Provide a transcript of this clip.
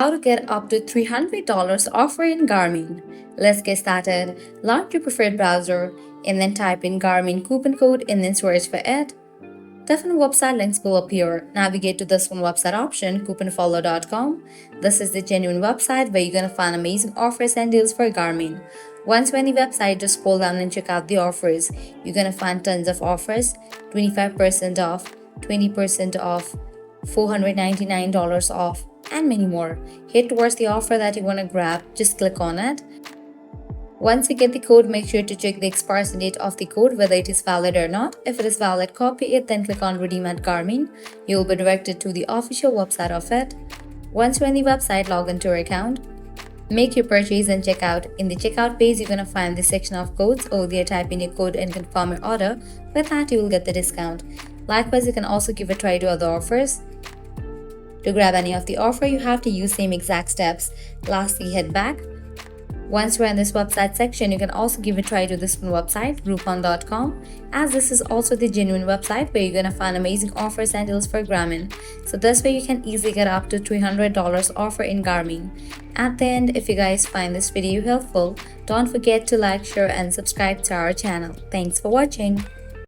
How to get up to $300 offer in Garmin. Let's get started. Launch your preferred browser and then type in Garmin coupon code and then search for it. Different website links will appear. Navigate to this one website option, couponfollow.com. This is the genuine website where you're gonna find amazing offers and deals for Garmin. Once you're on the website, just scroll down and check out the offers. You're gonna find tons of offers: 25% off, 20% off, $499 off, and many more. Head towards the offer that you want to grab, just click on it. Once you get the code, make sure to check the expiration date of the code, whether it is valid or not. If it is valid, copy it, then click on redeem at Garmin. You will be directed to the official website of it. Once you're on the website, log into your account. Make your purchase and check out. In the checkout page, you're going to find the section of codes. Over there, type in your code and confirm your order. With that, you will get the discount. Likewise, you can also give a try to other offers. To grab any of the offer, you have to use same exact steps. Lastly, head back. Once you're in this website section, you can also give a try to this one website, groupon.com, as this is also the genuine website where you're gonna find amazing offers and deals for Garmin. So this way you can easily get up to $300 offer in Garmin. At the end, if you guys find this video helpful, don't forget to like, share, and subscribe to our channel. Thanks for watching.